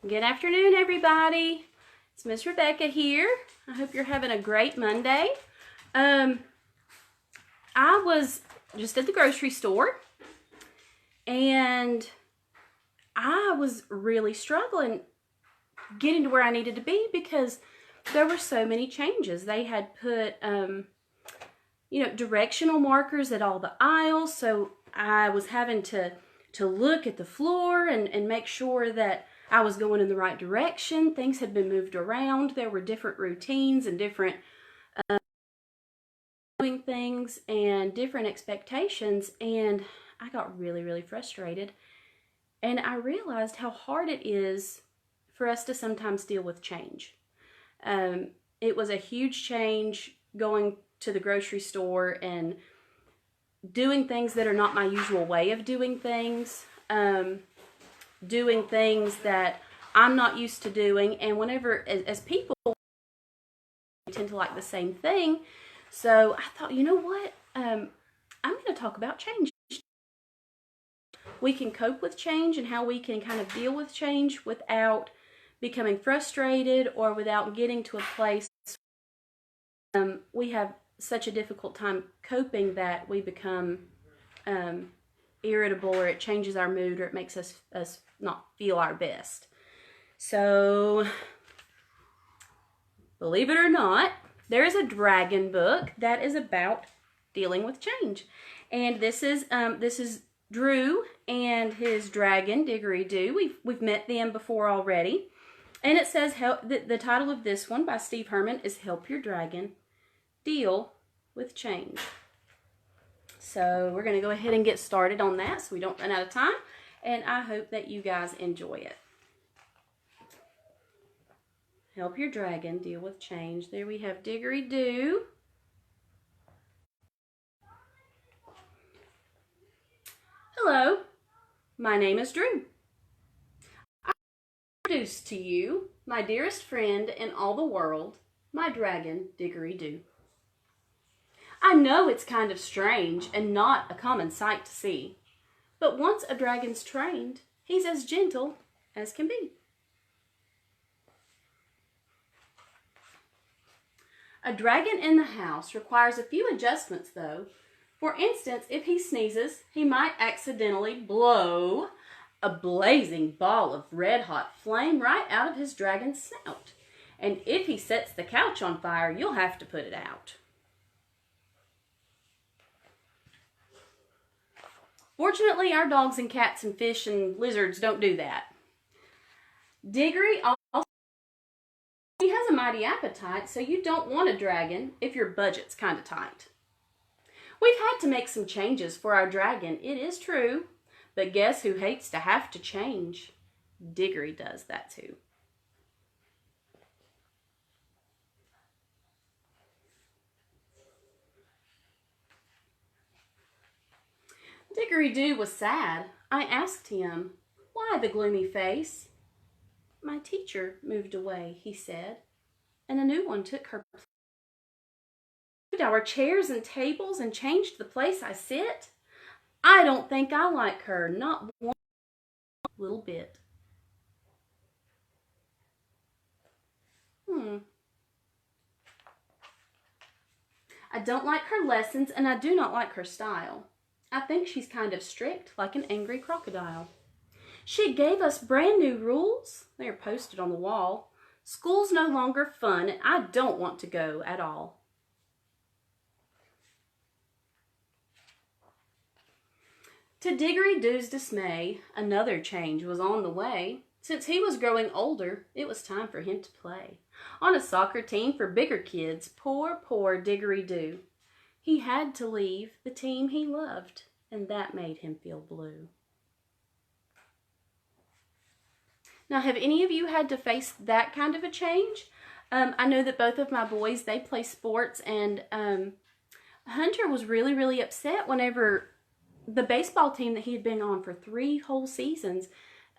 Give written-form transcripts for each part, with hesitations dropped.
Good afternoon, everybody. It's Miss Rebecca here. I hope you're having a great Monday. I was just at the grocery store and I was really struggling getting to where I needed to be because there were so many changes. They had put, directional markers at all the aisles, so I was having to look at the floor and make sure that I was going in the right direction. Things had been moved around. There were different routines and different doing things and different expectations, and I got really frustrated. And I realized how hard it is for us to sometimes deal with change. It was a huge change going to the grocery store and doing things that are not my usual way of doing things. Doing things that I'm not used to doing, and whenever, as people, we tend to like the same thing. So I thought, you know what? I'm going to talk about change. We can cope with change and how we can kind of deal with change without becoming frustrated or without getting to a place we have such a difficult time coping that we become irritable, or it changes our mood, or it makes us not feel our best. So, believe it or not, there is a dragon book that is about dealing with change, and this is Drew and his dragon Diggory Doo. We've met them before already, and it says the title of this one by Steve Herman is "Help Your Dragon Deal with Change." So we're going to go ahead and get started on that so we don't run out of time, and I hope that you guys enjoy it. Help your dragon deal with change. There we have Diggory Doo. Hello, my name is Drew. I introduce to you my dearest friend in all the world, my dragon Diggory Doo. I know it's kind of strange and not a common sight to see, but once a dragon's trained, he's as gentle as can be. A dragon in the house requires a few adjustments, though. For instance, if he sneezes, he might accidentally blow a blazing ball of red-hot flame right out of his dragon's snout. And if he sets the couch on fire, you'll have to put it out. Fortunately, our dogs and cats and fish and lizards don't do that. Diggory also has a mighty appetite, so you don't want a dragon if your budget's kind of tight. We've had to make some changes for our dragon, it is true, but guess who hates to have to change? Diggory does that too. Diggory Doo was sad. I asked him, "Why the gloomy face?" "My teacher moved away," he said, "and a new one took her place. Moved our chairs and tables and changed the place I sit. I don't think I like her, not one little bit." I don't like her lessons, and I do not like her style. I think she's kind of strict, like an angry crocodile. She gave us brand new rules. They are posted on the wall. School's no longer fun, and I don't want to go at all. To Diggory Doo's dismay, another change was on the way. Since he was growing older, it was time for him to play on a soccer team for bigger kids. Poor Diggory Doo. He had to leave the team he loved, and that made him feel blue. Now, have any of you had to face that kind of a change? I know that both of my boys, they play sports, and Hunter was really upset whenever the baseball team that he had been on for 3 whole seasons,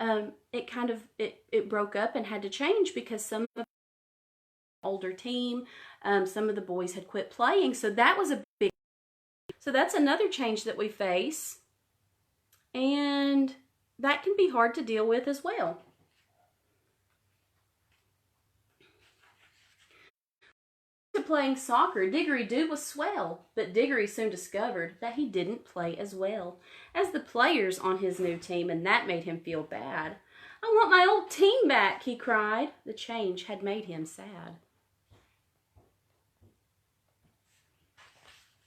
it broke up and had to change because some of the older team, some of the boys had quit playing, so that was a big. So that's another change that we face, and that can be hard to deal with as well. To playing soccer, Diggory-Doo was swell, but Diggory soon discovered that he didn't play as well as the players on his new team, and that made him feel bad. "I want my old team back," he cried. The change had made him sad.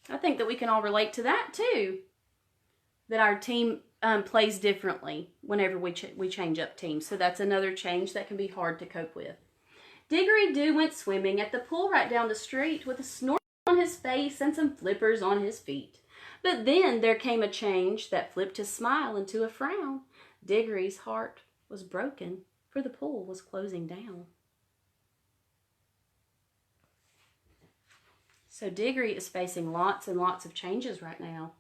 I think that we can all relate to that too, that our team plays differently whenever we change up teams. So that's another change that can be hard to cope with. Diggory-Doo went swimming at the pool right down the street with a snorkel on his face and some flippers on his feet. But then there came a change that flipped his smile into a frown. Diggory's heart was broken, for the pool was closing down. So Diggory is facing lots and lots of changes right now.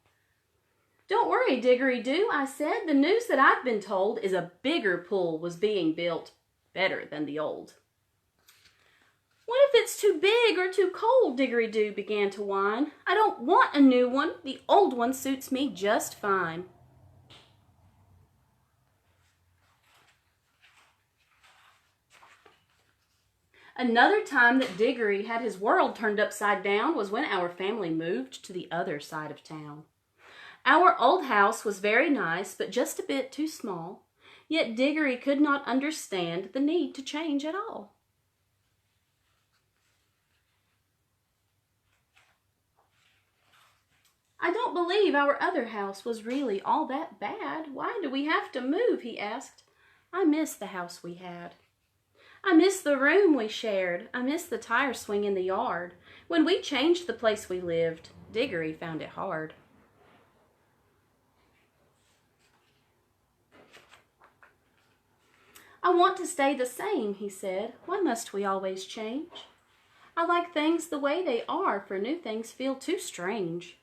"Don't worry, Diggory-Doo," I said. "The news that I've been told is a bigger pool was being built, better than the old." "What if it's too big or too cold?" Diggory-Doo began to whine. "I don't want a new one. The old one suits me just fine." Another time that Diggory had his world turned upside down was when our family moved to the other side of town. Our old house was very nice, but just a bit too small. Yet Diggory could not understand the need to change at all. "I don't believe our other house was really all that bad. Why do we have to move?" he asked. "I miss the house we had. I miss the room we shared. I miss the tire swing in the yard. When we changed the place we lived, Diggory found it hard." "I want to stay the same," he said. "Why must we always change? I like things the way they are, for new things feel too strange."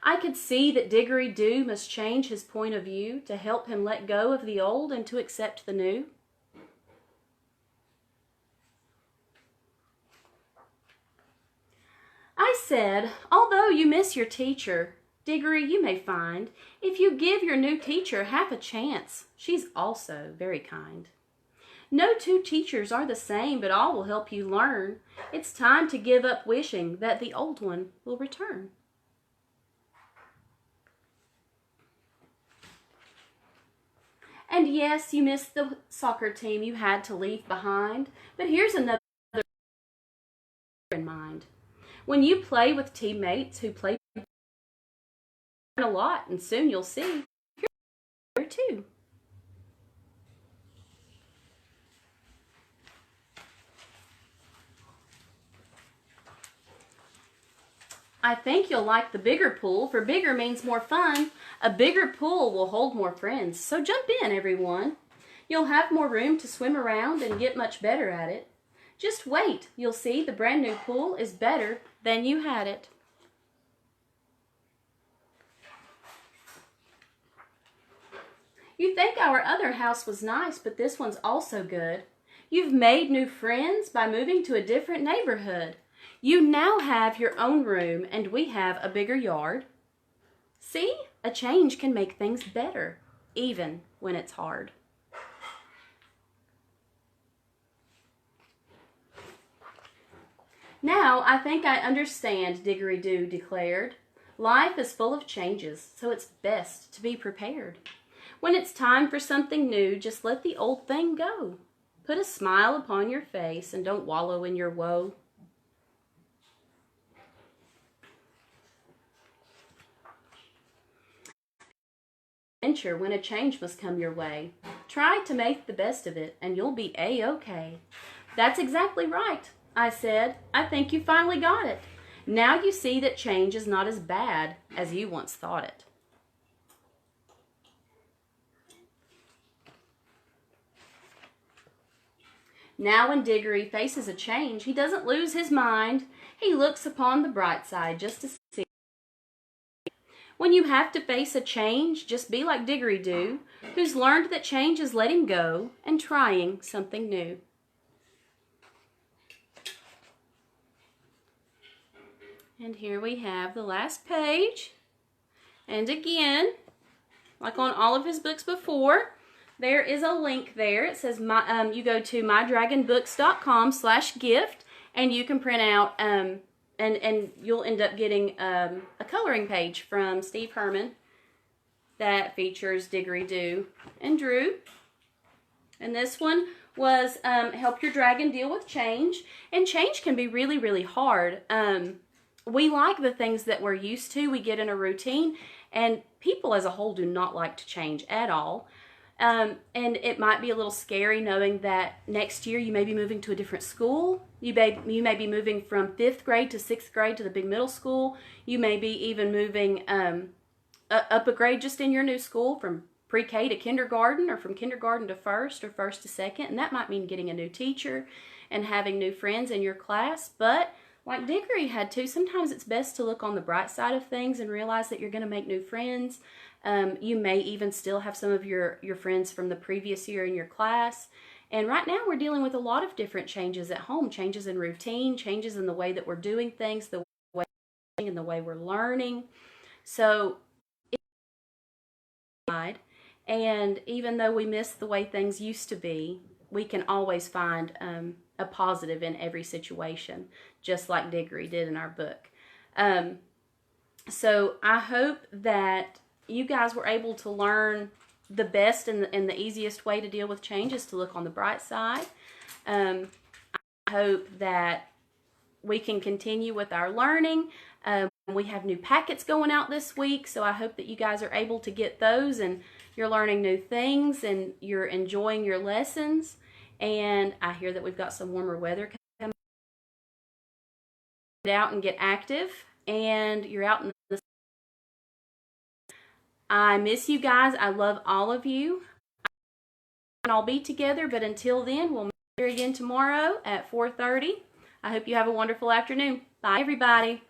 I could see that Diggory-Doo must change his point of view to help him let go of the old and to accept the new. I said, "Although you miss your teacher, Diggory, you may find, if you give your new teacher half a chance, she's also very kind. No two teachers are the same, but all will help you learn. It's time to give up wishing that the old one will return." And yes, you missed the soccer team you had to leave behind, but here's another in mind. When you play with teammates who play a lot, and soon you'll see you're there too. I think you'll like the bigger pool, for bigger means more fun. A bigger pool will hold more friends, so jump in, everyone. You'll have more room to swim around and get much better at it. Just wait, you'll see the brand new pool is better than you had it. You think our other house was nice, but this one's also good. You've made new friends by moving to a different neighborhood. You now have your own room, and we have a bigger yard. See, a change can make things better, even when it's hard. Now I think I understand, Diggory-Doo declared. Life is full of changes, so it's best to be prepared. When it's time for something new, just let the old thing go. Put a smile upon your face and don't wallow in your woe. Adventure when a change must come your way. Try to make the best of it and you'll be A-OK. That's exactly right, I said. I think you finally got it. Now you see that change is not as bad as you once thought it. Now when Diggory faces a change, he doesn't lose his mind. He looks upon the bright side just to see. When you have to face a change, just be like Diggory-Doo, who's learned that change is letting go and trying something new. And here we have the last page. And again, like on all of his books before, there is a link there. It says you go to mydragonbooks.com/gift and you can print out and you'll end up getting a coloring page from Steve Herman that features Diggery-Doo and Drew. And this one was help your dragon deal with change. And change can be really, really hard. We like the things that we're used to. We get in a routine. And people as a whole do not like to change at all. And it might be a little scary knowing that next year you may be moving to a different school. You may be moving from 5th grade to 6th grade to the big middle school. You may be even moving up a grade just in your new school from pre-K to kindergarten, or from kindergarten to first, or first to second. And that might mean getting a new teacher and having new friends in your class. But like Diggory had to, sometimes it's best to look on the bright side of things and realize that you're going to make new friends. You may even still have some of your friends from the previous year in your class. And right now we're dealing with a lot of different changes at home, changes in routine, changes in the way that we're doing things, the way and the way we're learning. So and even though we miss the way things used to be, we can always find a positive in every situation, just like Diggory did in our book. So I hope that you guys were able to learn the best and the easiest way to deal with change is to look on the bright side. I hope that we can continue with our learning. We have new packets going out this week, so I hope that you guys are able to get those and you're learning new things and you're enjoying your lessons. And I hear that we've got some warmer weather coming. Get out and get active, and you're out in the. I miss you guys. I love all of you. And I'll be together, but until then, we'll meet here again tomorrow at 4:30. I hope you have a wonderful afternoon. Bye, everybody.